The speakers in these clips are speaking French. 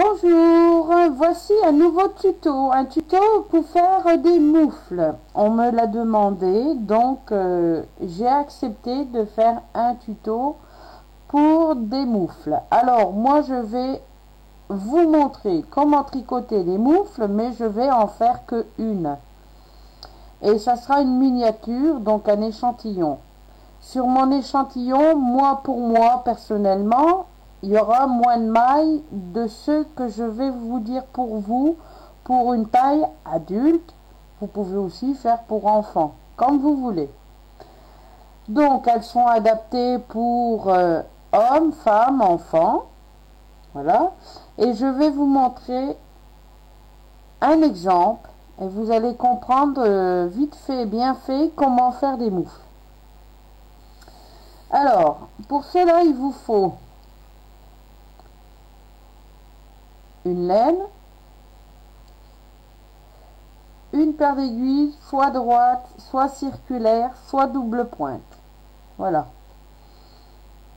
Bonjour, voici un nouveau tuto, un tuto pour faire des moufles. On me l'a demandé, donc j'ai accepté de faire un tuto pour des moufles. Alors moi je vais vous montrer comment tricoter des moufles, mais je vais en faire que une. Et ça sera une miniature, donc un échantillon. Sur mon échantillon, pour moi personnellement, il y aura moins de mailles de ce que je vais vous dire pour vous, pour une taille adulte. Vous pouvez aussi faire pour enfants, comme vous voulez. Donc elles sont adaptées pour hommes, femmes, enfants. Voilà. Et je vais vous montrer un exemple et vous allez comprendre vite fait, bien fait, comment faire des moufles. Alors, pour cela, il vous faut une laine, une paire d'aiguilles, soit droite, soit circulaire, soit double pointe. Voilà.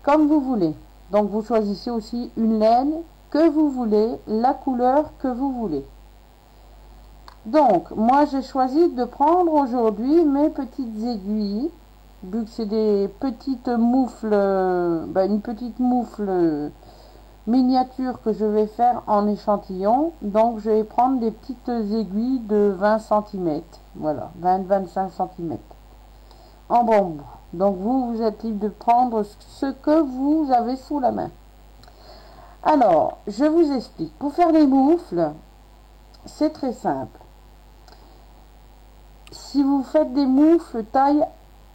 Comme vous voulez. Donc, vous choisissez aussi une laine que vous voulez, la couleur que vous voulez. Donc, moi, j'ai choisi de prendre aujourd'hui mes petites aiguilles. Vu que c'est des petites moufles, une petite moufle miniature que je vais faire en échantillon. Donc je vais prendre des petites aiguilles de 20 cm. Voilà, 20-25 cm en bambou. Donc vous êtes libre de prendre ce que vous avez sous la main. Alors, je vous explique. Pour faire les moufles, c'est très simple. Si vous faites des moufles taille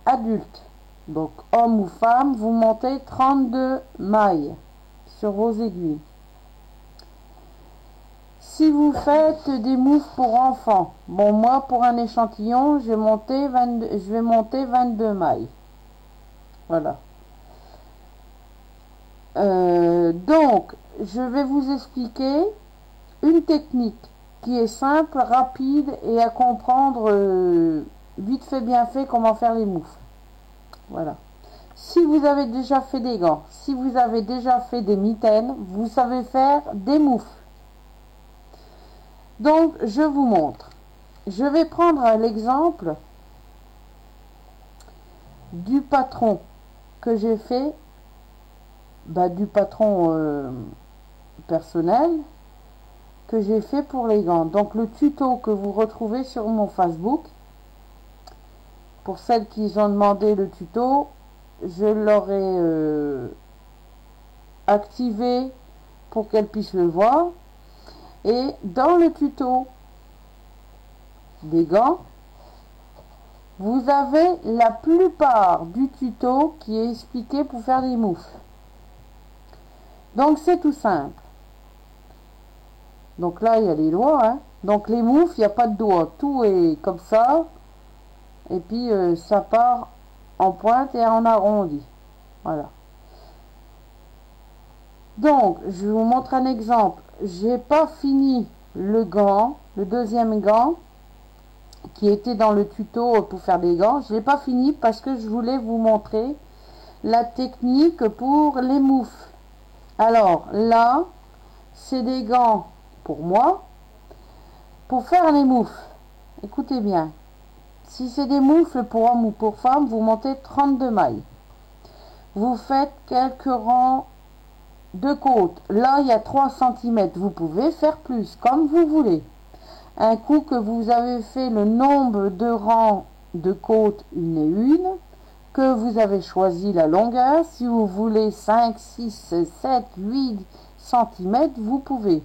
adulte, donc homme ou femme, vous montez 32 mailles sur vos aiguilles. Si vous faites des moufles pour enfants, bon, moi pour un échantillon, je vais monter 22 mailles. Voilà. Donc, je vais vous expliquer une technique qui est simple, rapide et à comprendre vite fait, bien fait, comment faire les moufles. Voilà. Si vous avez déjà fait des gants, si vous avez déjà fait des mitaines, vous savez faire des moufles. Donc, je vous montre. Je vais prendre l'exemple du patron que j'ai fait, du patron personnel que j'ai fait pour les gants. Donc, le tuto que vous retrouvez sur mon Facebook. Pour celles qui ont demandé le tuto, je l'aurai activé pour qu'elles puissent le voir. Et dans le tuto des gants, vous avez la plupart du tuto qui est expliqué pour faire des moufles. Donc c'est tout simple. Donc là il y a les doigts, hein. Donc les moufles, il n'y a pas de doigts, tout est comme ça. Et puis ça part en pointe et en arrondi. Voilà. Donc je vous montre un exemple. J'ai pas fini le gant, le deuxième gant qui était dans le tuto pour faire des gants. Je l'ai pas fini parce que je voulais vous montrer la technique pour les moufles. Alors là, c'est des gants pour moi pour faire les moufles. Écoutez bien. Si c'est des moufles pour homme ou pour femme, vous montez 32 mailles. Vous faites quelques rangs de côte. Là, il y a 3 cm. Vous pouvez faire plus, comme vous voulez. Un coup que vous avez fait le nombre de rangs de côte une et une, que vous avez choisi la longueur, si vous voulez 5, 6, 7, 8 cm, vous pouvez.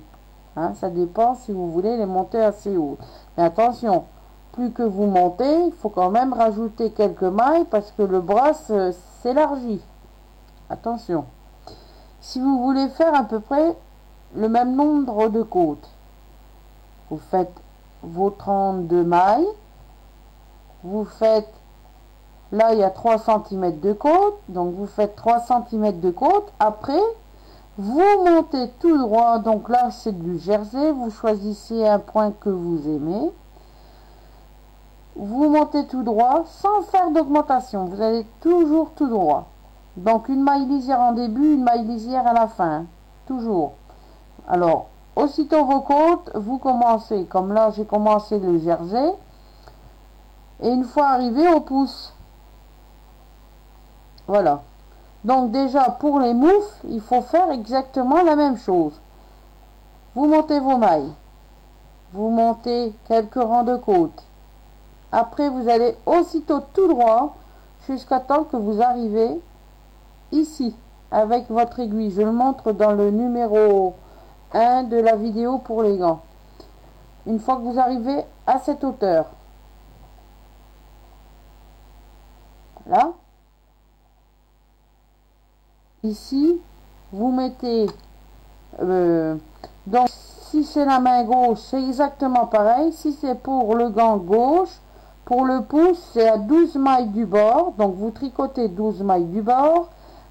Hein, ça dépend si vous voulez les monter assez haut. Mais attention, plus que vous montez, il faut quand même rajouter quelques mailles parce que le bras s'élargit. Attention. Si vous voulez faire à peu près le même nombre de côtes, vous faites vos 32 mailles, vous faites, là il y a 3 cm de côte, donc vous faites 3 cm de côte, après vous montez tout droit, donc là c'est du jersey, vous choisissez un point que vous aimez, vous montez tout droit sans faire d'augmentation, vous allez toujours tout droit. Donc une maille lisière en début, une maille lisière à la fin, toujours. Alors aussitôt vos côtes, vous commencez, comme là j'ai commencé le jersey, et une fois arrivé au pouce. Voilà. Donc déjà pour les moufles, il faut faire exactement la même chose. Vous montez vos mailles, vous montez quelques rangs de côtes. Après vous allez aussitôt tout droit jusqu'à temps que vous arrivez ici avec votre aiguille. Je le montre dans le numéro 1 de la vidéo pour les gants. Une fois que vous arrivez à cette hauteur, là, ici, vous mettez, donc si c'est la main gauche, c'est exactement pareil. Si c'est pour le gant gauche, pour le pouce, c'est à 12 mailles du bord. Donc vous tricotez 12 mailles du bord.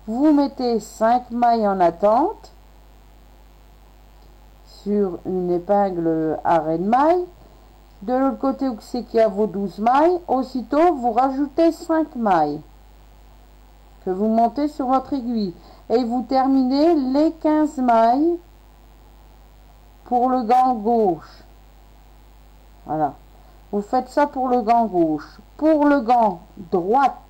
Vous mettez 5 mailles en attente sur une épingle à ras de maille. De l'autre côté où c'est qu'il y a vos 12 mailles, aussitôt vous rajoutez 5 mailles que vous montez sur votre aiguille et vous terminez les 15 mailles pour le gant gauche. Voilà, vous faites ça pour le gant gauche. Pour le gant droit,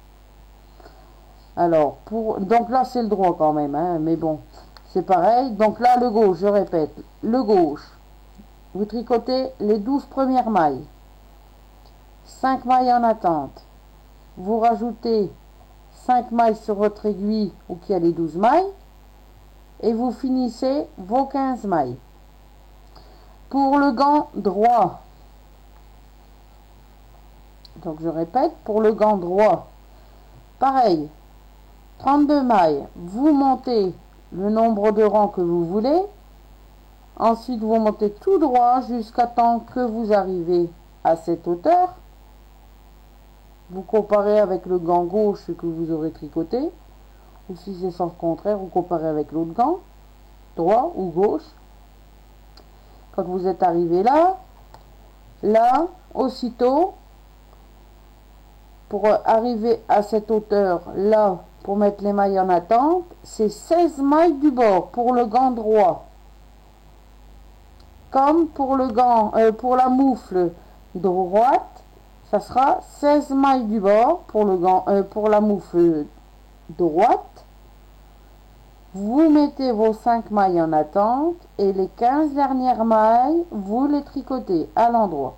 alors donc là c'est le droit quand même, hein, mais bon c'est pareil. Donc là le gauche, je répète, le gauche, vous tricotez les 12 premières mailles, 5 mailles en attente, vous rajoutez 5 mailles sur votre aiguille où il y a les 12 mailles et vous finissez vos 15 mailles. Pour le gant droit, donc je répète, pour le gant droit, pareil, 32 mailles, vous montez le nombre de rangs que vous voulez, ensuite vous montez tout droit jusqu'à temps que vous arrivez à cette hauteur. Vous comparez avec le gant gauche que vous aurez tricoté, ou si c'est sens contraire, vous comparez avec l'autre gant, droit ou gauche. Quand vous êtes arrivé là, aussitôt, pour arriver à cette hauteur là, pour mettre les mailles en attente, c'est 16 mailles du bord pour le gant droit. Comme pour le gant, pour la moufle droite, ça sera 16 mailles du bord pour le gant, pour la moufle droite. Vous mettez vos 5 mailles en attente et les 15 dernières mailles, vous les tricotez à l'endroit.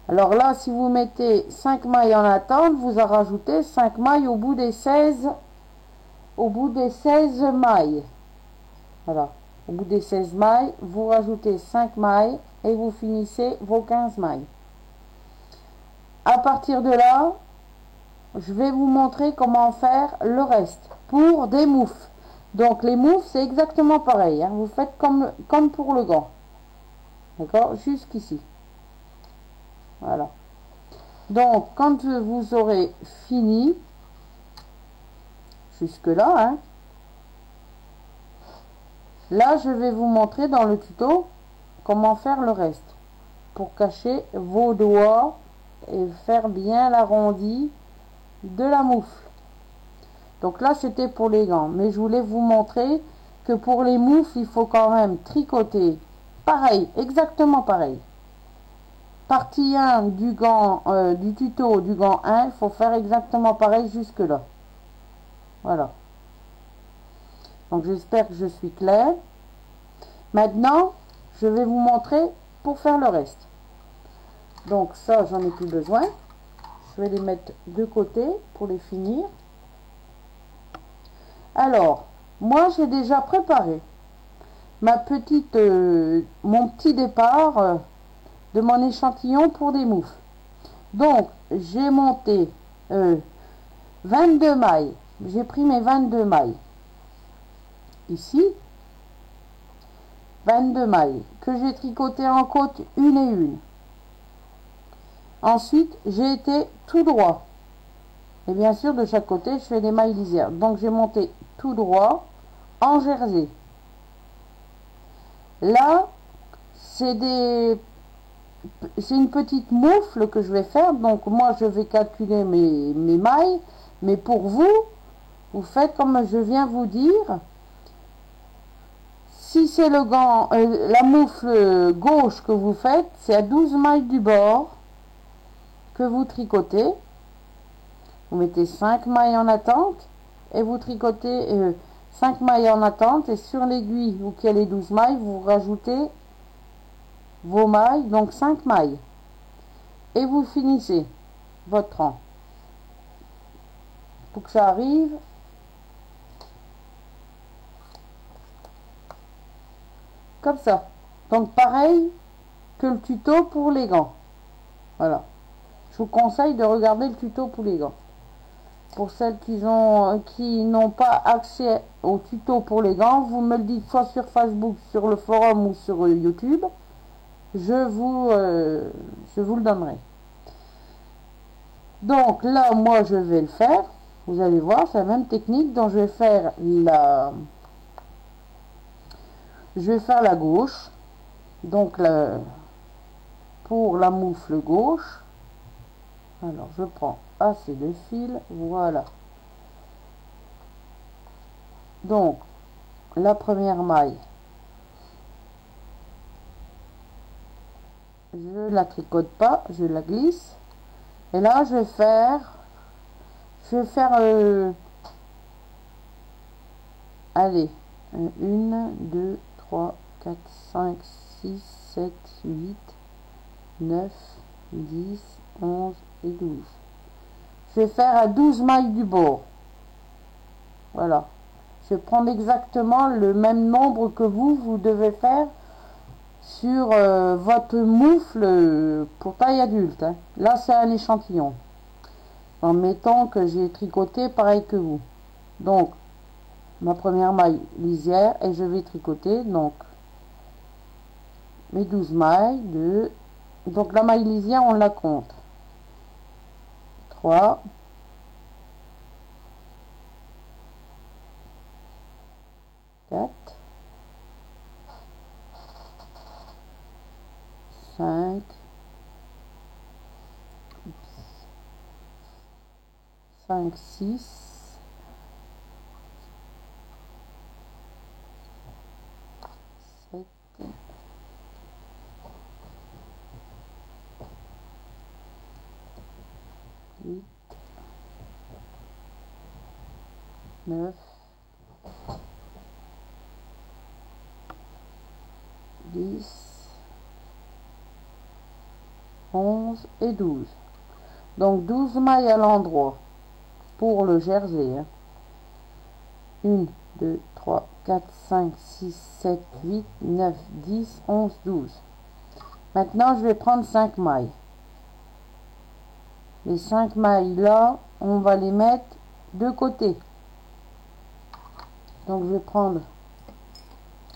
Alors là, si vous mettez 5 mailles en attente, vous en rajoutez 5 mailles au bout des 16 mailles. Voilà. Au bout des 16 mailles, vous rajoutez 5 mailles et vous finissez vos 15 mailles. À partir de là, je vais vous montrer comment faire le reste pour des moufles. Donc les moufles, c'est exactement pareil, hein. Vous faites comme pour le gant. D'accord? Jusqu'ici. Voilà. Donc, quand vous aurez fini, jusque-là, hein, là, je vais vous montrer dans le tuto comment faire le reste. Pour cacher vos doigts et faire bien l'arrondi de la moufle. Donc là, c'était pour les gants. Mais je voulais vous montrer que pour les moufles, il faut quand même tricoter. Pareil, exactement pareil. Partie 1 du gant, du tuto du gant 1, il faut faire exactement pareil jusque là. Voilà. Donc j'espère que je suis claire. Maintenant, je vais vous montrer pour faire le reste. Donc ça, j'en ai plus besoin. Je vais les mettre de côté pour les finir. Alors, moi j'ai déjà préparé ma petite, mon petit départ de mon échantillon pour des moufles. Donc, j'ai monté 22 mailles. J'ai pris mes 22 mailles. Ici, 22 mailles que j'ai tricotées en côte une et une. Ensuite, j'ai été tout droit. Et bien sûr, de chaque côté, je fais des mailles lisières. Donc, j'ai monté tout droit en jersey. Là, c'est une petite moufle que je vais faire. Donc, moi, je vais calculer mes mailles. Mais pour vous, vous faites comme je viens vous dire. Si c'est le gant, la moufle gauche que vous faites, c'est à 12 mailles du bord que vous tricotez. Vous mettez 5 mailles en attente et vous tricotez 5 mailles en attente, et sur l'aiguille où il y a les 12 mailles, vous rajoutez vos mailles, donc 5 mailles, et vous finissez votre rang pour que ça arrive comme ça. Donc pareil que le tuto pour les gants. Voilà, je vous conseille de regarder le tuto pour les gants. Pour celles qui n'ont pas accès au tuto pour les gants, vous me le dites soit sur Facebook, sur le forum ou sur YouTube. Je vous le donnerai. Donc là, moi, je vais le faire. Vous allez voir, c'est la même technique dont je vais faire la gauche. Donc pour la moufle gauche. Alors, je prends assez de fil, voilà. Donc, la première maille, je la tricote pas, je la glisse. Et là, je vais faire allez, 1, 2, 3, 4, 5, 6, 7, 8, 9, 10, 11 et 12. Je vais faire à 12 mailles du bord. Voilà. Je vais prendre exactement le même nombre que vous devez faire sur votre moufle pour taille adulte. Hein. Là, c'est un échantillon. En mettant que j'ai tricoté pareil que vous. Donc, ma première maille lisière, et je vais tricoter donc mes 12 mailles de... Donc la maille lisière, on la compte. 3, 4, 5, 5, 6, 7, 8, 9, 10, 11 et 12. Donc 12 mailles à l'endroit pour le jersey. Hein. 1, 2, 3, 4, 5, 6, 7, 8, 9, 10, 11, 12. Maintenant, je vais prendre 5 mailles. Les 5 mailles là, on va les mettre de côté. Donc, je vais prendre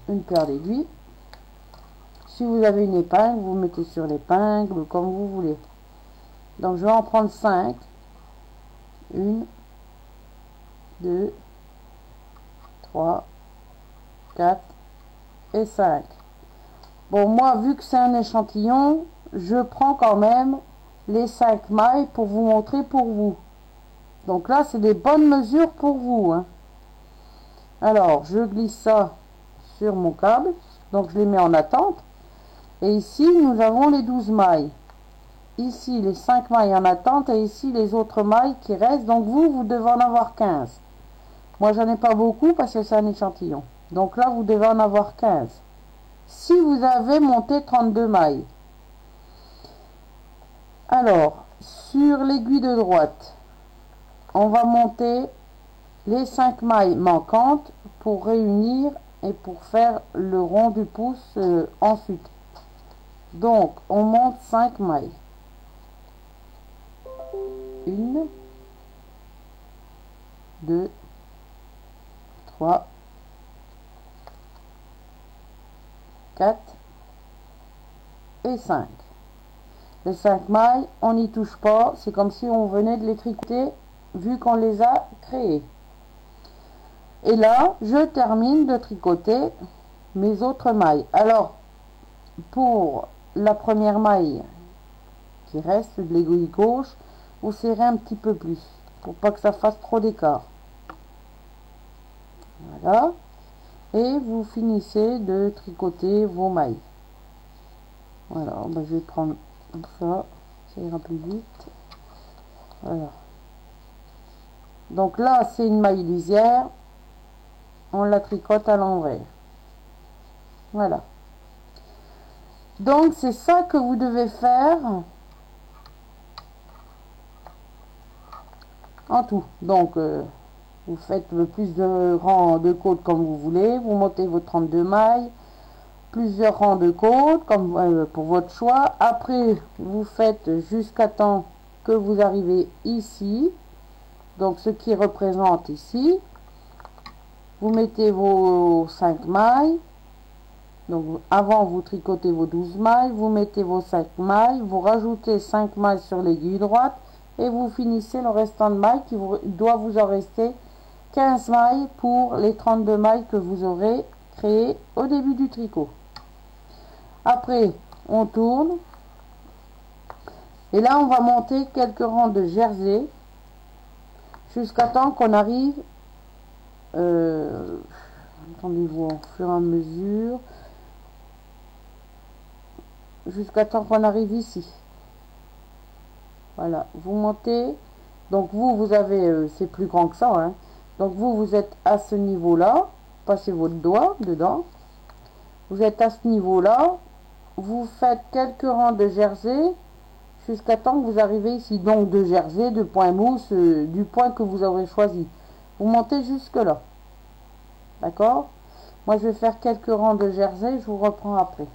une paire d'aiguilles. Si vous avez une épingle, vous mettez sur l'épingle comme vous voulez. Donc, je vais en prendre 5. 1, 2, 3, 4 et 5. Bon, moi, vu que c'est un échantillon, je prends quand même les 5 mailles pour vous montrer pour vous. Donc là, c'est des bonnes mesures pour vous. Hein. Alors, je glisse ça sur mon câble. Donc, je les mets en attente. Et ici, nous avons les 12 mailles. Ici, les 5 mailles en attente. Et ici, les autres mailles qui restent. Donc, vous devez en avoir 15. Moi, j'en ai pas beaucoup parce que c'est un échantillon. Donc là, vous devez en avoir 15. Si vous avez monté 32 mailles. Alors, sur l'aiguille de droite, on va monter les 5 mailles manquantes pour réunir et pour faire le rond du pouce ensuite. Donc, on monte 5 mailles. 1, 2, 3, 4 et 5. Les 5 mailles, on n'y touche pas. C'est comme si on venait de les tricoter vu qu'on les a créées. Et là, je termine de tricoter mes autres mailles. Alors, pour la première maille qui reste de l'aiguille gauche, vous serrez un petit peu plus pour pas que ça fasse trop d'écart. Voilà. et vous finissez de tricoter vos mailles. Voilà, ben, je vais prendre comme ça ira plus vite. Voilà. Donc là, c'est une maille lisière, on la tricote à l'envers. Voilà. Donc c'est ça que vous devez faire en tout. Donc vous faites le plus de rangs de côtes comme vous voulez, vous montez vos 32 mailles, plusieurs rangs de côtes comme pour votre choix. Après vous faites jusqu'à temps que vous arrivez ici, donc ce qui représente ici. Vous mettez vos 5 mailles. Donc avant vous tricotez vos 12 mailles, vous mettez vos 5 mailles, vous rajoutez 5 mailles sur l'aiguille droite et vous finissez le restant de mailles qui doit vous en rester 15 mailles pour les 32 mailles que vous aurez créées au début du tricot. Après on tourne et là on va monter quelques rangs de jersey jusqu'à temps qu'on arrive attendez-vous au fur et à mesure jusqu'à temps qu'on arrive ici. Voilà, vous montez. Donc vous avez, c'est plus grand que ça, hein. Donc vous êtes à ce niveau-là. Passez votre doigt dedans. Vous êtes à ce niveau-là. Vous faites quelques rangs de jersey jusqu'à temps que vous arrivez ici. Donc de jersey, de point mousse, du point que vous aurez choisi. Vous montez jusque là. D'accord? Moi je vais faire quelques rangs de jersey. Je vous reprends après.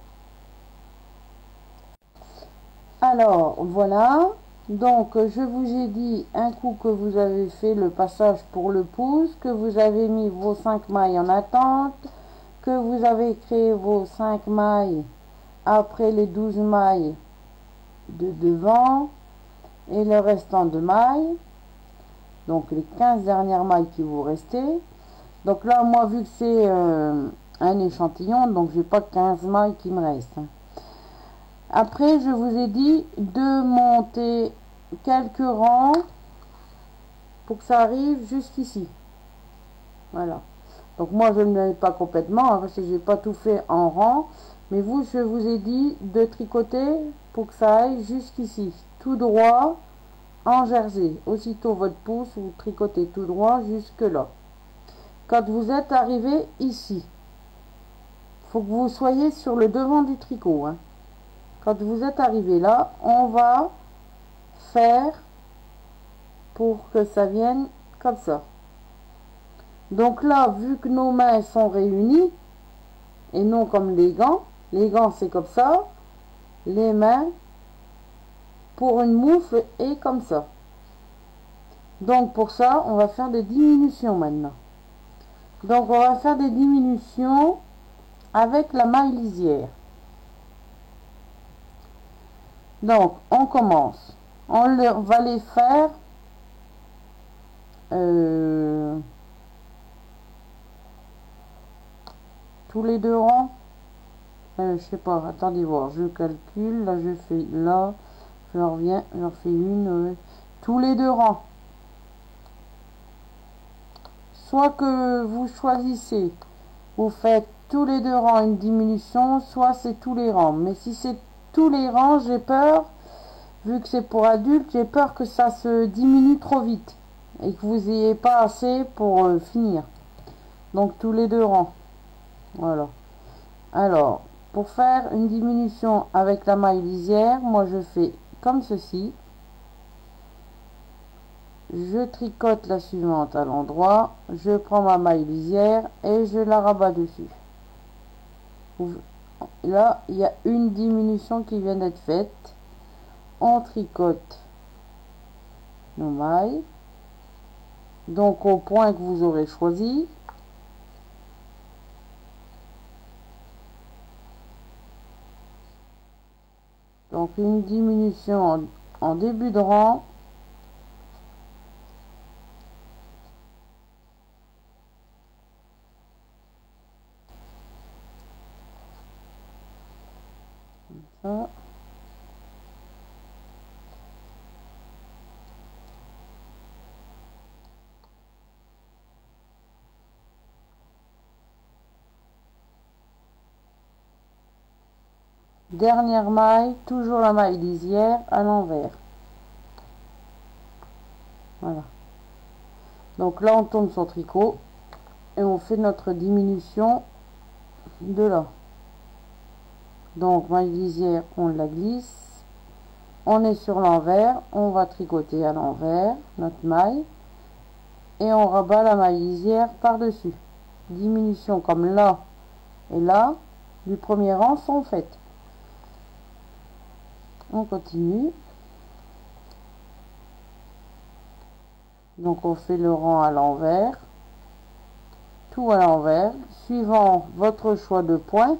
Alors voilà, donc je vous ai dit un coup que vous avez fait le passage pour le pouce, que vous avez mis vos 5 mailles en attente, que vous avez créé vos 5 mailles après les 12 mailles de devant et le restant de mailles, donc les 15 dernières mailles qui vous restaient. Donc là moi vu que c'est un échantillon, donc j'ai pas 15 mailles qui me restent, hein. Après, je vous ai dit de monter quelques rangs pour que ça arrive jusqu'ici. Voilà. Donc moi, je ne l'ai pas complètement, hein, parce que j'ai pas tout fait en rang. Mais vous, je vous ai dit de tricoter pour que ça aille jusqu'ici. Tout droit en jersey. Aussitôt votre pouce, vous tricotez tout droit jusque là. Quand vous êtes arrivé ici, il faut que vous soyez sur le devant du tricot, hein. Quand vous êtes arrivé là, on va faire pour que ça vienne comme ça. Donc là, vu que nos mains sont réunies, et non comme les gants c'est comme ça, les mains pour une moufle et comme ça. Donc pour ça, on va faire des diminutions maintenant. Donc on va faire des diminutions avec la maille lisière. Donc on commence. On va les faire tous les 2 rangs. Je sais pas, attendez voir, je calcule, là je fais là, je reviens, j'en fais une, tous les 2 rangs. Soit que vous choisissez, vous faites tous les 2 rangs une diminution, soit c'est tous les rangs. Mais si c'est tous les rangs, j'ai peur, vu que c'est pour adultes, j'ai peur que ça se diminue trop vite et que vous n'ayez pas assez pour finir. Donc tous les 2 rangs. Voilà. Alors, pour faire une diminution avec la maille lisière, moi je fais comme ceci. Je tricote la suivante à l'endroit, je prends ma maille lisière et je la rabats dessus. Là, il y a une diminution qui vient d'être faite. On tricote nos mailles, donc au point que vous aurez choisi. Donc une diminution en début de rang. Ça. dernière maille, toujours la maille lisière à l'envers. Voilà. Donc là on tourne son tricot et on fait notre diminution de là. Donc maille lisière, on la glisse, on est sur l'envers, on va tricoter à l'envers notre maille et on rabat la maille lisière par dessus. Diminution comme là et là du premier rang sont faites. On continue. Donc on fait le rang à l'envers, tout à l'envers, suivant votre choix de point.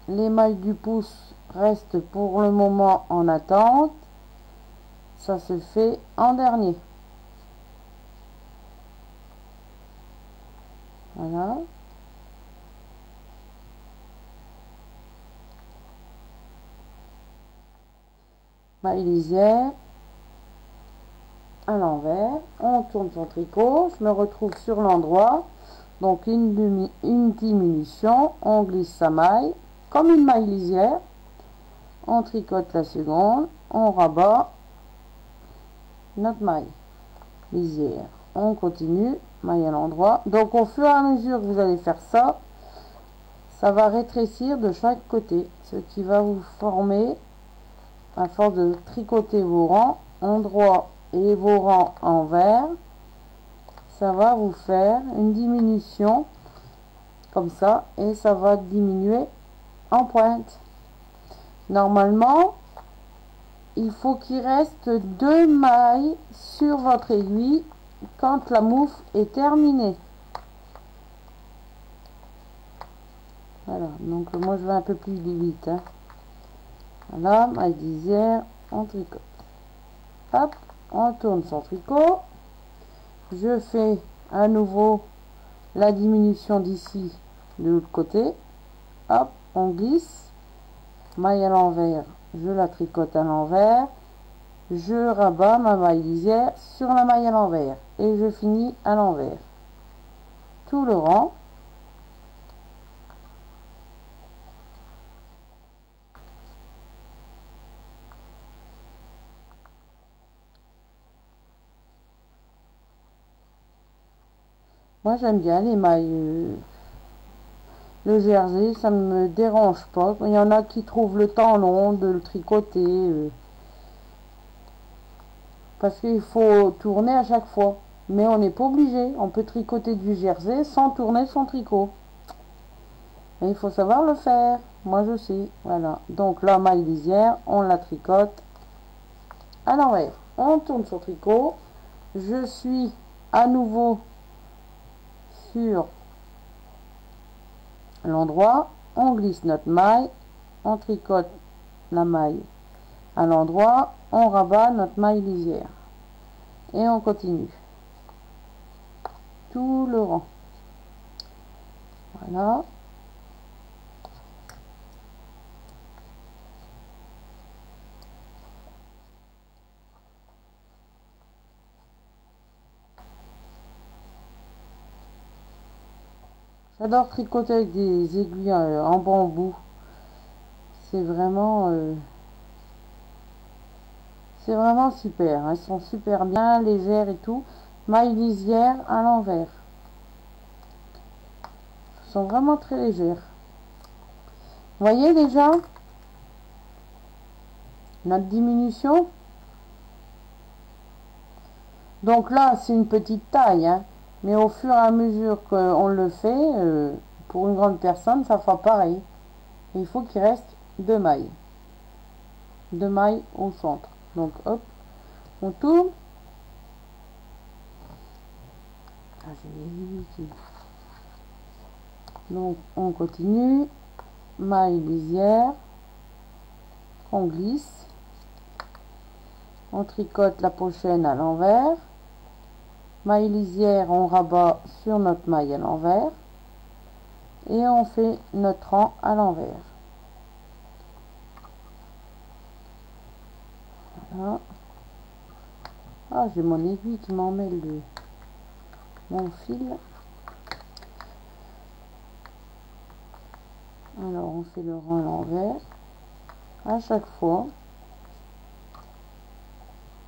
Les mailles du pouce restent pour le moment en attente. Ça se fait en dernier. Voilà. Maille lisière à l'envers. On tourne son tricot. Je me retrouve sur l'endroit. Donc une diminution. On glisse sa maille comme une maille lisière. On tricote la seconde. On rabat notre maille lisière. On continue. Maille à l'endroit. Donc au fur et à mesure que vous allez faire ça, ça va rétrécir de chaque côté, ce qui va vous former, à force de tricoter vos rangs endroits et vos rangs envers, ça va vous faire une diminution comme ça et ça va diminuer en pointe. Normalement, il faut qu'il reste 2 mailles sur votre aiguille quand la mouffe est terminée. Voilà, donc moi je vais un peu plus vite. Hein. Voilà, maille lisière, on tricote. Hop, on tourne son tricot. Je fais à nouveau la diminution d'ici de l'autre côté. Hop, on glisse. Maille à l'envers, je la tricote à l'envers. Je rabats ma maille lisière sur la maille à l'envers. Et je finis à l'envers. Tout le rang. Moi j'aime bien les mailles, le jersey, ça ne me dérange pas. Il y en a qui trouvent le temps long de le tricoter, parce qu'il faut tourner à chaque fois. Mais on n'est pas obligé, on peut tricoter du jersey sans tourner son tricot. Et il faut savoir le faire, moi je sais. Voilà, donc la maille lisière, on la tricote à l'envers. On tourne son tricot, je suis à nouveau sur l'endroit, on glisse notre maille, on tricote la maille à l'endroit, on rabat notre maille lisière et on continue tout le rang. Voilà. J'adore tricoter avec des aiguilles en bambou. C'est vraiment super. Elles sont super bien légères et tout. Maille lisière à l'envers. Elles sont vraiment très légères. Vous voyez déjà notre diminution. Donc là, c'est une petite taille. Hein, mais au fur et à mesure qu'on le fait, pour une grande personne, ça fera pareil. Et il faut qu'il reste 2 mailles. 2 mailles au centre. Donc hop, on tourne. Donc on continue. Maille lisière. On glisse. On tricote la prochaine à l'envers. Maille lisière, on rabat sur notre maille à l'envers. Et on fait notre rang à l'envers. Voilà. Ah, j'ai mon aiguille qui m'emmêle mon fil. Alors on fait le rang à l'envers à chaque fois.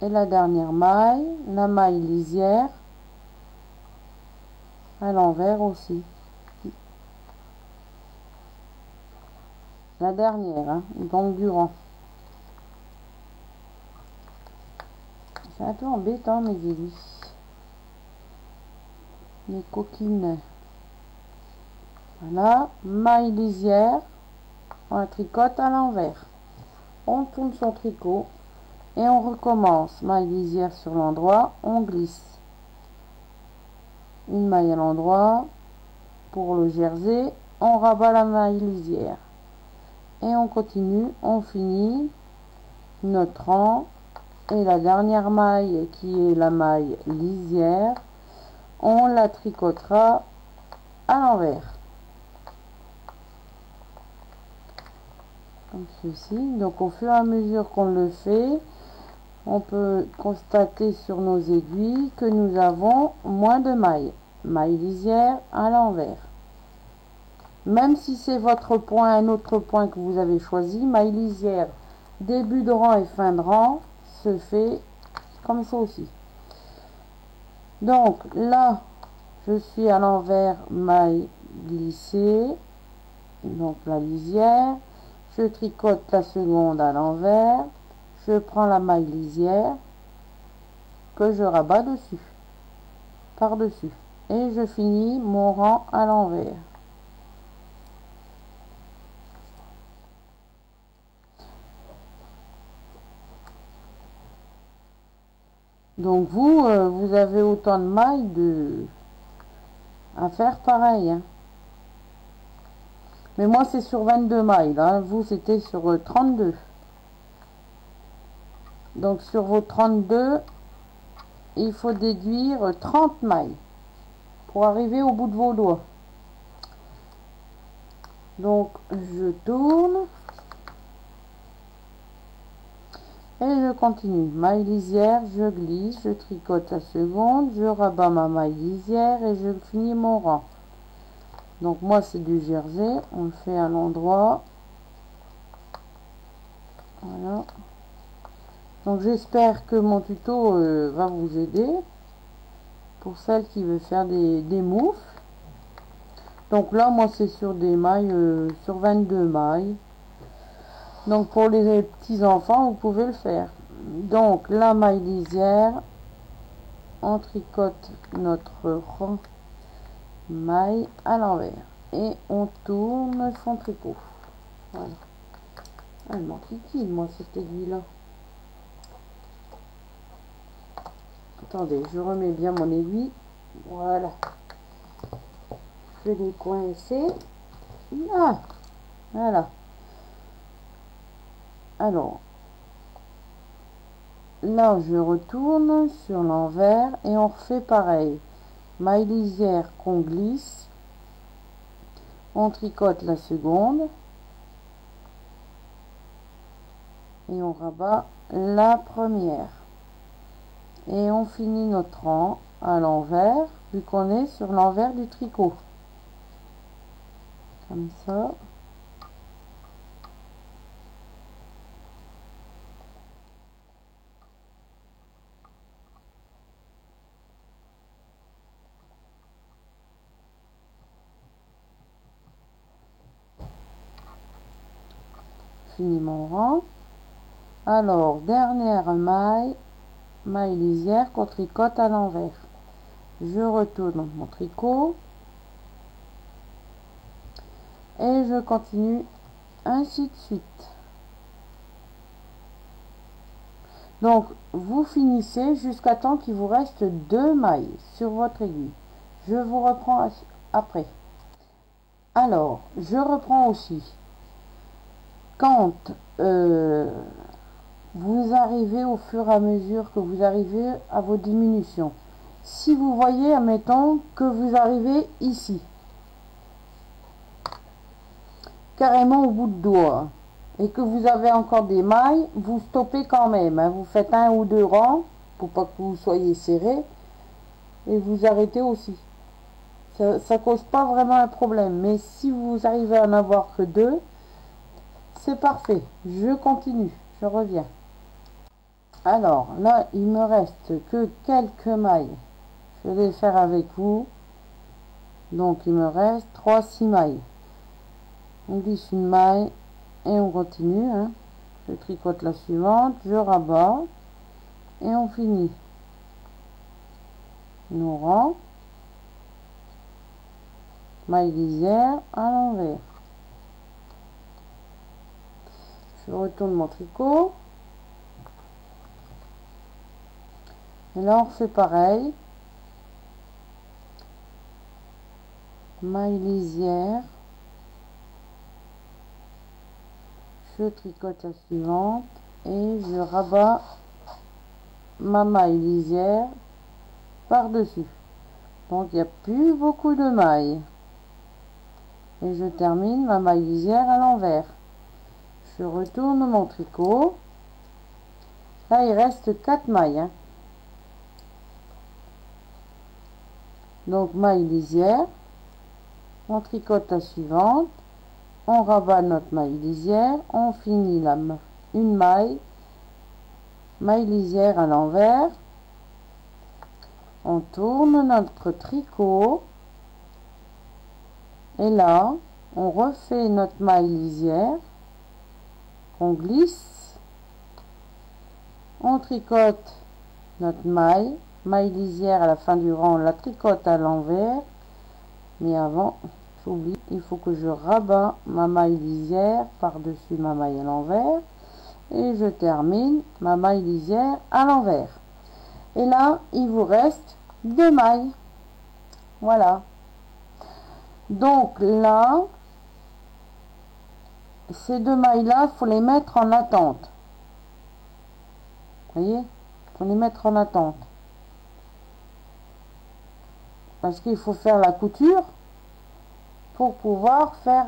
Et la dernière maille, la maille lisière à l'envers aussi. La dernière, hein, donc du rang. C'est un peu embêtant mes amis. Les coquines. Voilà, maille lisière, on tricote à l'envers. On tourne son tricot et on recommence. Maille lisière sur l'endroit, on glisse. Une maille à l'endroit. Pour le jersey, on rabat la maille lisière. Et on continue, on finit notre rang. Et la dernière maille qui est la maille lisière, on la tricotera à l'envers. Comme ceci. Donc au fur et à mesure qu'on le fait, on peut constater sur nos aiguilles que nous avons moins de mailles. Maille lisière à l'envers. Même si c'est votre point, un autre point que vous avez choisi, maille lisière, début de rang et fin de rang, se fait comme ça aussi. Donc là, je suis à l'envers, maille glissée, donc la lisière. Je tricote la seconde à l'envers, je prends la maille lisière que je rabats dessus, par-dessus, et je finis mon rang à l'envers. Donc vous, vous avez autant de mailles à faire pareil. Hein. Mais moi c'est sur 22 mailles, là. Vous c'était sur 32. Donc sur vos 32, il faut déduire 30 mailles pour arriver au bout de vos doigts. Donc je tourne. Et je continue. Maille lisière, je glisse, je tricote la seconde, je rabats ma maille lisière et je finis mon rang. Donc moi c'est du jersey, on le fait à l'endroit. Voilà. Donc j'espère que mon tuto va vous aider. Pour celle qui veut faire des moufles. Donc là moi c'est sur des mailles, sur 22 mailles. Donc pour les petits enfants vous pouvez le faire. Donc la maille lisière, on tricote notre rang maille à l'envers et on tourne son tricot. Voilà. Elle m'enquiquine moi cette aiguille là. Attendez, je remets bien mon aiguille. Voilà. Je l'ai coincé. Là. Voilà. Alors, là je retourne sur l'envers et on refait pareil. Maille lisière qu'on glisse. On tricote la seconde. Et on rabat la première. Et on finit notre rang à l'envers, vu qu'on est sur l'envers du tricot. Comme ça. Fini mon rang. Alors, dernière maille, maille lisière qu'on tricote à l'envers. Je retourne mon tricot. Et je continue ainsi de suite. Donc, vous finissez jusqu'à temps qu'il vous reste 2 mailles sur votre aiguille. Je vous reprends après. Alors, je reprends aussi. Quand vous arrivez au fur et à mesure que vous arrivez à vos diminutions. Si vous voyez, admettons, que vous arrivez ici, carrément au bout de doigt, et que vous avez encore des mailles, vous stoppez quand même. Hein, vous faites 1 ou 2 rangs, pour pas que vous soyez serré, et vous arrêtez aussi. Ça cause pas vraiment un problème. Mais si vous arrivez à en avoir que deux, c'est parfait. Je continue, je reviens. Alors là, il me reste que quelques mailles. Je vais les faire avec vous. Donc il me reste 3-6 mailles. On glisse une maille et on continue, hein. Je tricote la suivante, je rabats et on finit nos rangs. Maille lisière à l'envers. Je retourne mon tricot. Et là on fait pareil. Maille lisière. Je tricote la suivante et je rabats ma maille lisière par dessus. Donc il n'y a plus beaucoup de mailles. Et je termine ma maille lisière à l'envers. Je retourne mon tricot. Là il reste 4 mailles, hein. Donc maille lisière, on tricote la suivante, on rabat notre maille lisière, on finit une maille, maille lisière à l'envers, on tourne notre tricot et là on refait notre maille lisière, on glisse, on tricote notre maille lisière à la fin du rang, on la tricote à l'envers, mais avant j'oublie, il faut que je rabats ma maille lisière par dessus ma maille à l'envers et je termine ma maille lisière à l'envers. Et là il vous reste 2 mailles, voilà. Donc là ces 2 mailles là, faut les mettre en attente, vous voyez, faut les mettre en attente parce qu'il faut faire la couture pour pouvoir faire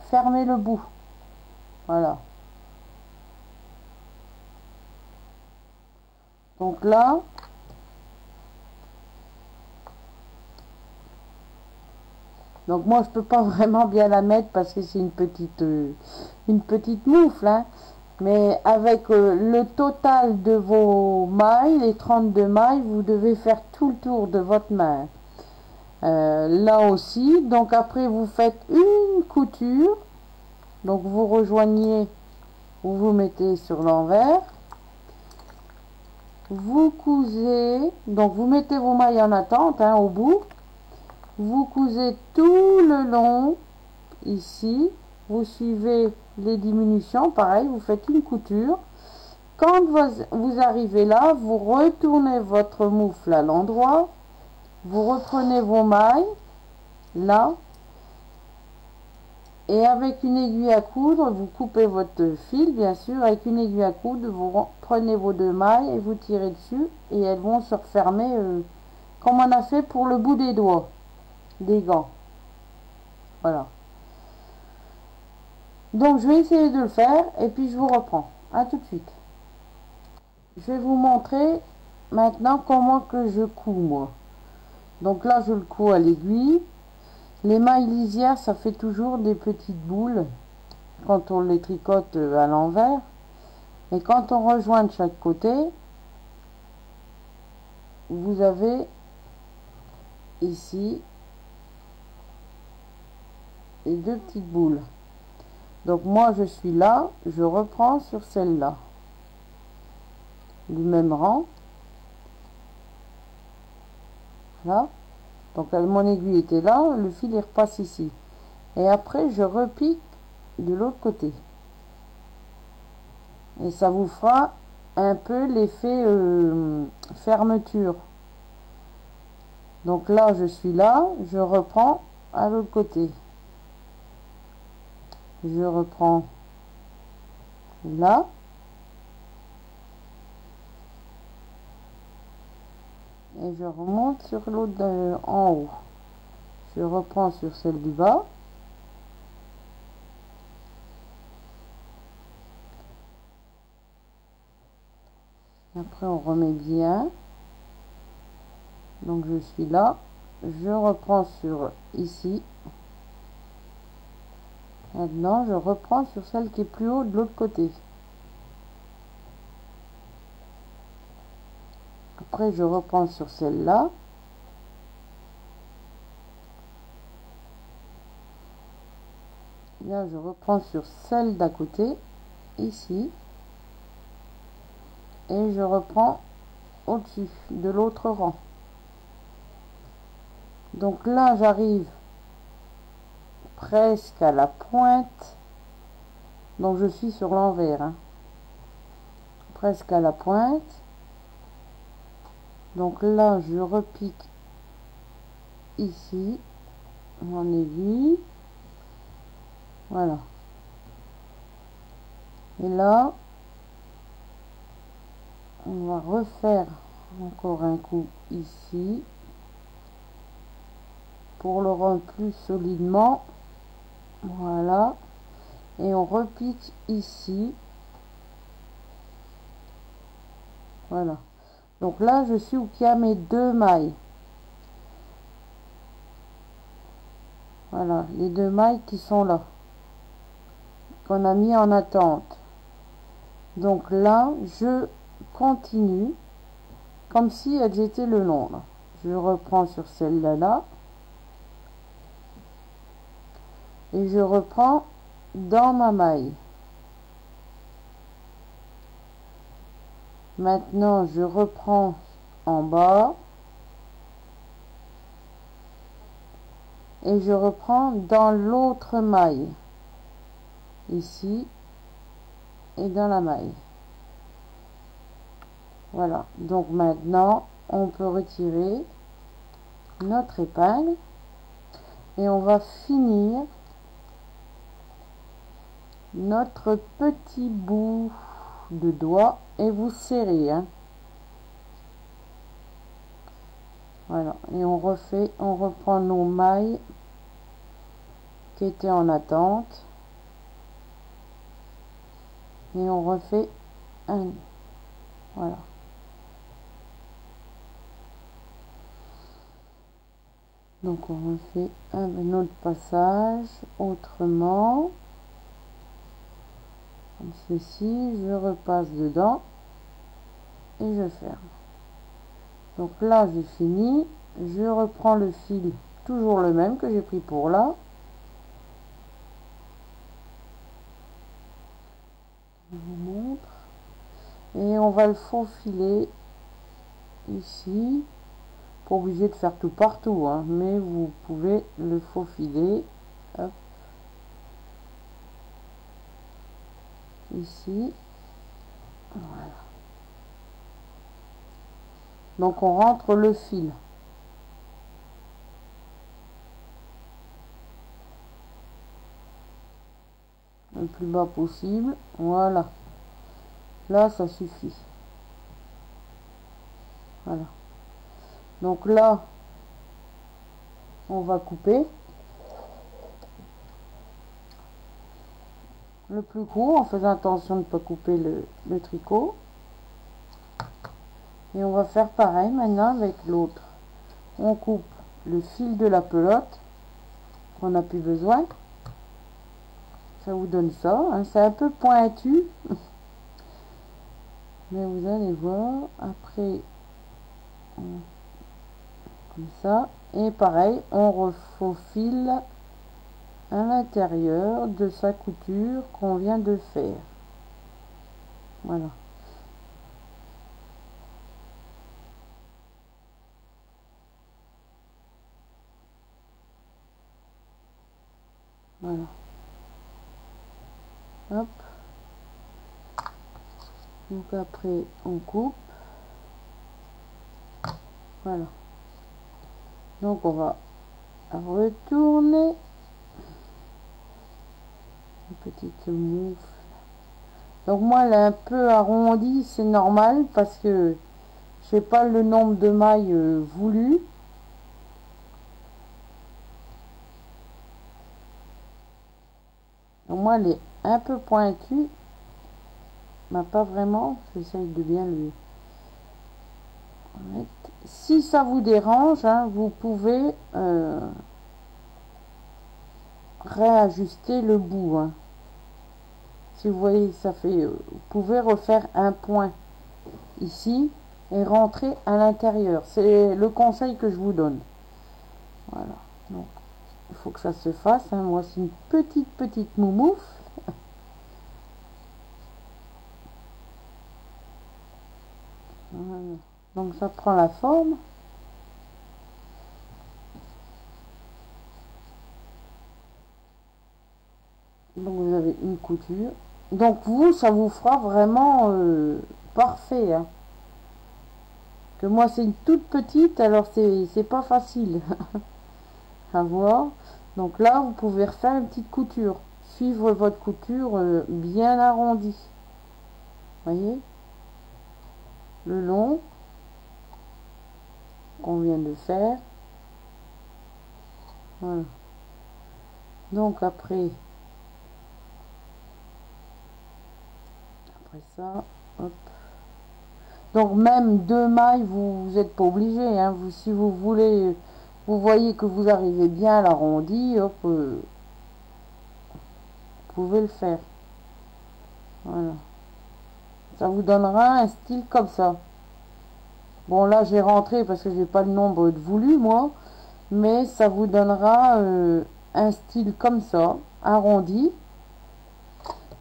fermer le bout, voilà. Donc là donc moi je peux pas vraiment bien la mettre parce que c'est une petite moufle, hein. Mais avec le total de vos mailles, les 32 mailles, vous devez faire tout le tour de votre main. Là aussi, donc après vous faites une couture, donc vous rejoignez ou vous mettez sur l'envers, vous cousez, donc vous mettez vos mailles en attente, hein, au bout, vous cousez tout le long ici, vous suivez les diminutions, pareil, vous faites une couture. Quand vous arrivez là, vous retournez votre moufle à l'endroit, vous reprenez vos mailles là et avec une aiguille à coudre, vous coupez votre fil, bien sûr, avec une aiguille à coudre, vous prenez vos 2 mailles et vous tirez dessus et elles vont se refermer comme on a fait pour le bout des doigts des gants, voilà. Donc je vais essayer de le faire et puis je vous reprends. À tout de suite. Je vais vous montrer maintenant comment que je couds moi. Donc là je le couds à l'aiguille. Les mailles lisières, ça fait toujours des petites boules quand on les tricote à l'envers. Et quand on rejoint de chaque côté, vous avez ici les 2 petites boules. Donc moi je suis là, je reprends sur celle-là, du même rang. Là. Donc mon aiguille était là, le fil il repasse ici. Et après je repique de l'autre côté. Et ça vous fera un peu l'effet fermeture. Donc là je suis là, je reprends à l'autre côté. Je reprends là. Et je remonte sur l'autre en haut. Je reprends sur celle du bas. Après on remet bien. Donc je suis là, je reprends sur ici. Maintenant je reprends sur celle qui est plus haut de l'autre côté. Après je reprends sur celle-là. Là je reprends sur celle d'à côté, ici. Et je reprends au-dessus de l'autre rang. Donc là j'arrive presque à la pointe. Donc je suis sur l'envers, hein. Presque à la pointe. Donc là je repique ici mon aiguille. Voilà. Et là on va refaire encore un coup ici pour le rendre plus solidement. Voilà. Et on repique ici. Voilà. Donc là je suis où il y a mes deux mailles. Voilà, les deux mailles qui sont là, qu'on a mis en attente. Donc là je continue comme si elles étaient le long là. Je reprends sur celle-là là, et je reprends dans ma maille. Maintenant je reprends en bas et je reprends dans l'autre maille, ici et dans la maille. Voilà, donc maintenant on peut retirer notre épingle et on va finir notre petit bout de doigt et vous serrez, hein. Voilà, et on reprend nos mailles qui étaient en attente et on refait un, voilà. Donc on refait un autre passage autrement, comme ceci. Je repasse dedans et je ferme. Donc là j'ai fini, je reprends le fil, toujours le même que j'ai pris pour là. Je vous montre. Et on va le faufiler ici. Pas obligé de faire tout partout, hein, mais vous pouvez le faufiler. Hop. Ici. Voilà. Donc on rentre le fil. Le plus bas possible. Voilà. Là, ça suffit. Voilà. Donc là, on va couper. Le plus court, en faisant attention de ne pas couper le tricot. Et on va faire pareil maintenant avec l'autre. On coupe le fil de la pelote qu'on n'a plus besoin. Ça vous donne ça, hein. C'est un peu pointu. Mais vous allez voir, après, comme ça. Et pareil, on refaufile à l'intérieur de sa couture qu'on vient de faire. Voilà. Voilà. Hop. Donc après, on coupe. Voilà. Donc on va retourner. Une petite moufle. Donc moi, elle est un peu arrondie, c'est normal parce que je sais pas le nombre de mailles voulu. Donc moi, elle est un peu pointue. Mais pas vraiment. J'essaye de bien Si ça vous dérange, hein, vous pouvez réajuster le bout, hein. Si vous voyez, ça fait, vous pouvez refaire un point ici et rentrer à l'intérieur. C'est le conseil que je vous donne. Voilà. Donc, il faut que ça se fasse, hein. Moi, c'est une petite moumouf. Voilà. Donc, ça prend la forme. Donc, vous avez une couture. Donc, vous, ça vous fera vraiment parfait, hein. Que moi, c'est une toute petite, alors c'est pas facile à voir. Donc là, vous pouvez refaire une petite couture. Suivre votre couture bien arrondie. Voyez, le long qu'on vient de faire. Voilà. Donc après ça, hop. Donc même deux mailles, vous n'êtes pas obligé, hein. Vous, si vous voulez, vous voyez que vous arrivez bien à l'arrondi, hop, vous pouvez le faire. Voilà. Ça vous donnera un style comme ça. Bon, là, j'ai rentré parce que j'ai pas le nombre de voulu, moi. Mais ça vous donnera un style comme ça, arrondi.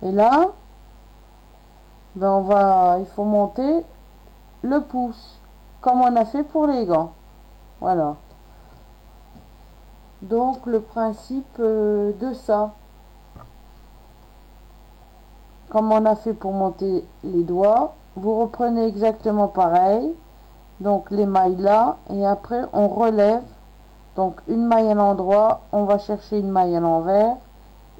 Et là, ben il faut monter le pouce, comme on a fait pour les gants. Voilà. Donc, le principe de ça. Comme on a fait pour monter les doigts, vous reprenez exactement pareil. Donc, les mailles là, et après, on relève. Donc, une maille à l'endroit, on va chercher une maille à l'envers.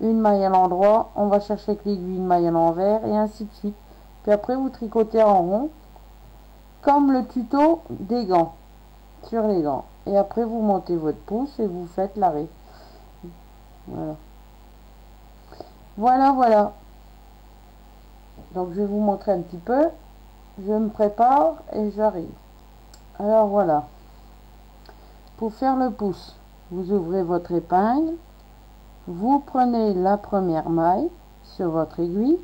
Une maille à l'endroit, on va chercher avec l'aiguille une maille à l'envers, et ainsi de suite. Puis après, vous tricotez en rond, comme le tuto des gants, sur les gants. Et après, vous montez votre pouce et vous faites l'arrêt. Voilà. Voilà, voilà. Donc, je vais vous montrer un petit peu. Je me prépare et j'arrive. Alors, voilà. Pour faire le pouce, vous ouvrez votre épingle. Vous prenez la première maille sur votre aiguille.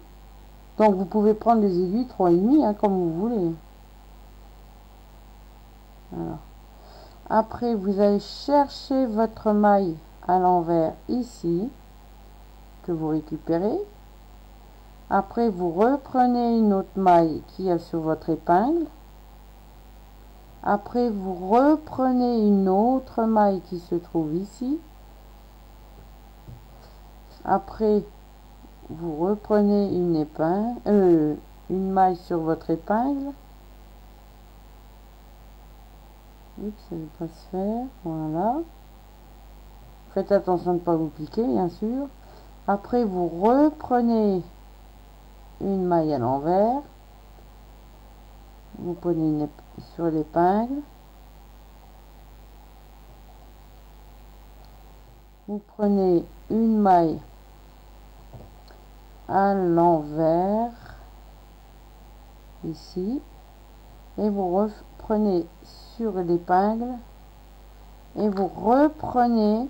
Donc, vous pouvez prendre les aiguilles 3,5, hein, comme vous voulez. Alors, après, vous allez chercher votre maille à l'envers ici, que vous récupérez. Après, vous reprenez une autre maille qui est sur votre épingle. Après, vous reprenez une autre maille qui se trouve ici. Après, vous reprenez une épingle, une maille sur votre épingle. Oups, ça ne va pas se faire. Voilà. Faites attention de ne pas vous piquer, bien sûr. Après, vous reprenez une maille à l'envers. Vous prenez sur l'épingle. Vous prenez une maille à l'envers, ici. Et vous reprenez sur l'épingle. Et vous reprenez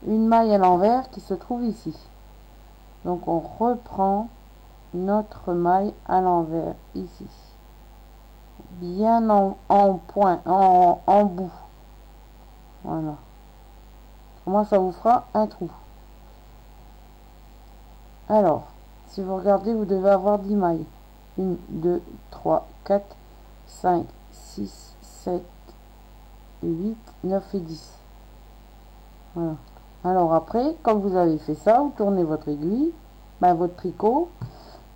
une maille à l'envers qui se trouve ici. Donc on reprend notre maille à l'envers ici, bien en point, en bout. Voilà. Moi, ça vous fera un trou. Alors, si vous regardez, vous devez avoir 10 mailles. 1, 2, 3, 4, 5, 6, 7, 8, 9 et 10. Voilà. Alors après, quand vous avez fait ça, vous tournez votre aiguille, votre tricot.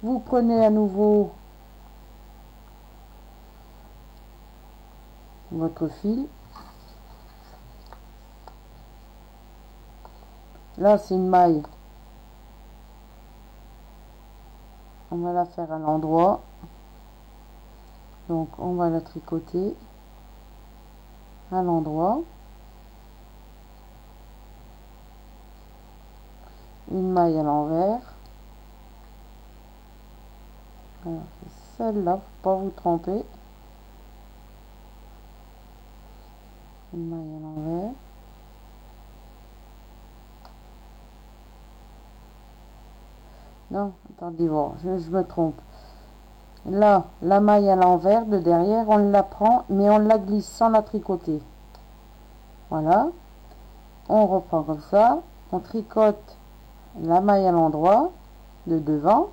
Vous prenez à nouveau votre fil. Là, c'est une maille. On va la faire à l'endroit. Donc, on va la tricoter à l'endroit. Une maille à l'envers. Celle-là, faut pas vous tromper. une maille à l'envers. Non, attendez voir, je me trompe. Là, la maille à l'envers de derrière, on la prend, mais on la glisse sans la tricoter. Voilà. On reprend comme ça. On tricote la maille à l'endroit de devant.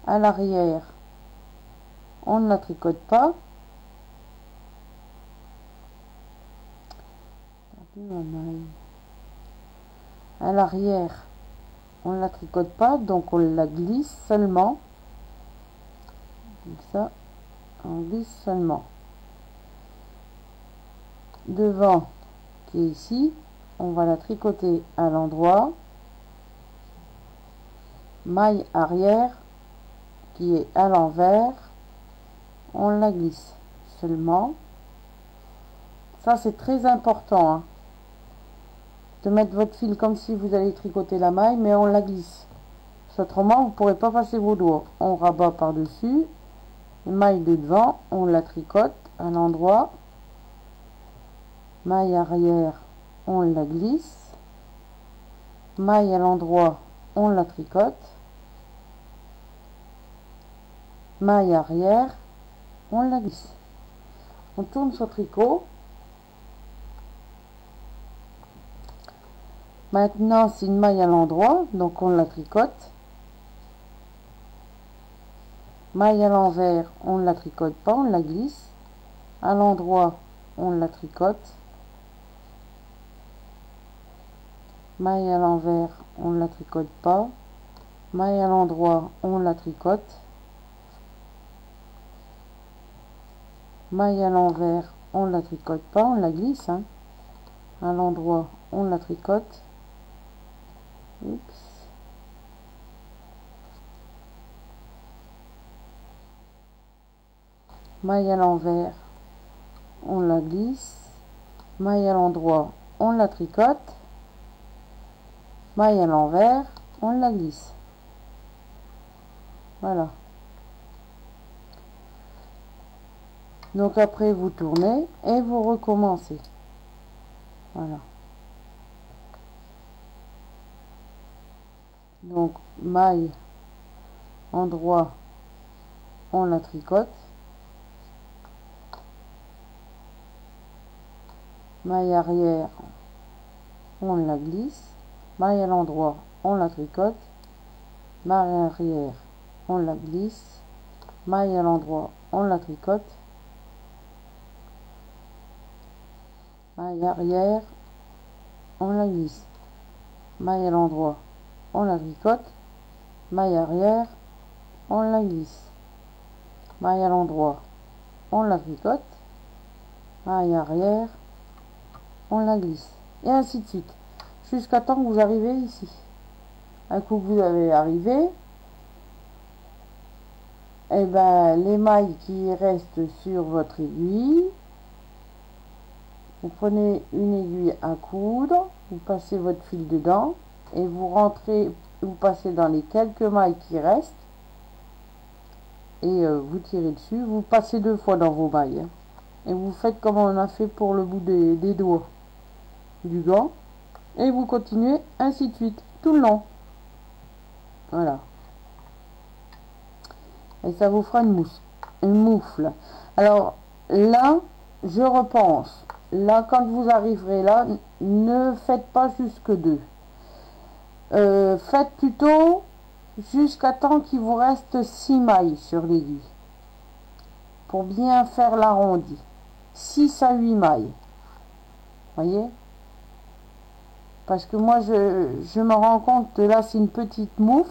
À l'arrière, on ne la tricote pas. À l'arrière, on ne la tricote pas, donc on la glisse seulement. Comme ça, on glisse seulement. Devant, qui est ici, on va la tricoter à l'endroit. Maille arrière, qui est à l'envers, on la glisse seulement. Ça, c'est très important, hein, de mettre votre fil comme si vous allez tricoter la maille, mais on la glisse. Autrement, vous ne pourrez pas passer vos doigts. On rabat par-dessus. Maille de devant, on la tricote à l'endroit. Maille arrière, on la glisse. Maille à l'endroit, on la tricote. Maille arrière, on la glisse. On tourne sur tricot. Maintenant, c'est une maille à l'endroit, donc on la tricote. Maille à l'envers, on ne la tricote pas, on la glisse. À l'endroit, on la tricote. Maille à l'envers, on ne la tricote pas. Maille à l'endroit, on la tricote. Maille à l'envers, on la tricote pas, on la glisse, hein. À l'endroit, on la tricote. Oups. Maille à l'envers, on la glisse. Maille à l'endroit, on la tricote. Maille à l'envers, on la glisse. Voilà. Donc après, vous tournez et vous recommencez. Voilà. Donc, maille endroit, on la tricote. Maille arrière, on la glisse. Maille à l'endroit, on la tricote. Maille arrière, on la glisse. Maille à l'endroit, on la tricote. Maille arrière, on la glisse. Maille à l'endroit, on la tricote. Maille arrière, on la glisse. Maille à l'endroit, on la tricote. Maille arrière, on la glisse. Et ainsi de suite. Jusqu'à temps que vous arrivez ici. Un coup que vous avez arrivé, et ben les mailles qui restent sur votre aiguille, vous prenez une aiguille à coudre, vous passez votre fil dedans et vous rentrez, vous passez dans les quelques mailles qui restent et vous tirez dessus, vous passez 2 fois dans vos mailles, hein, et vous faites comme on a fait pour le bout des doigts du gant et vous continuez ainsi de suite tout le long. Voilà. Et ça vous fera une moufle. Alors là, je repense. Là, quand vous arriverez là, ne faites pas jusque 2. Faites plutôt jusqu'à temps qu'il vous reste 6 mailles sur l'aiguille. Pour bien faire l'arrondi. 6 à 8 mailles. Voyez? Parce que moi, je me rends compte que là, c'est une petite moufle.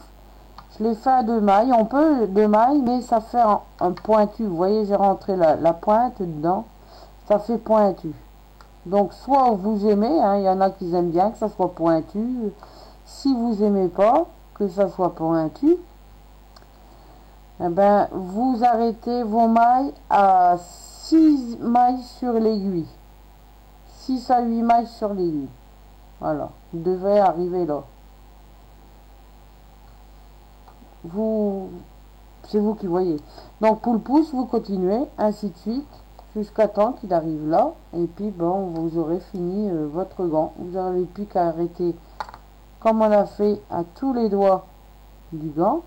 Je l'ai fait à 2 mailles. On peut 2 mailles, mais ça fait un pointu. Vous voyez, j'ai rentré la pointe dedans. Ça fait pointu. Donc, soit vous aimez, hein, il y en a qui aiment bien que ça soit pointu. Si vous aimez pas que ça soit pointu, eh ben, vous arrêtez vos mailles à 6 mailles sur l'aiguille. 6 à 8 mailles sur l'aiguille. Voilà, vous devez arriver là. C'est vous qui voyez. Donc pour le pouce, vous continuez, ainsi de suite, jusqu'à temps qu'il arrive là. Et puis bon, vous aurez fini votre gant. Vous n'avez plus qu'à arrêter comme on a fait à tous les doigts du gant.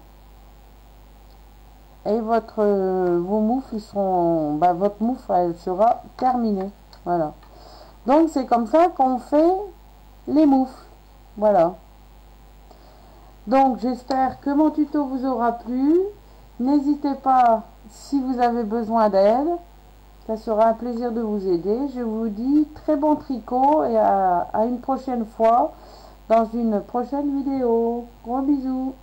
Et vos moufles seront, votre moufle elle sera terminée. Voilà. Donc c'est comme ça qu'on fait les moufles. Voilà. Donc j'espère que mon tuto vous aura plu. N'hésitez pas si vous avez besoin d'aide. Ça sera un plaisir de vous aider. Je vous dis très bon tricot et à une prochaine fois dans une prochaine vidéo. Gros bisous.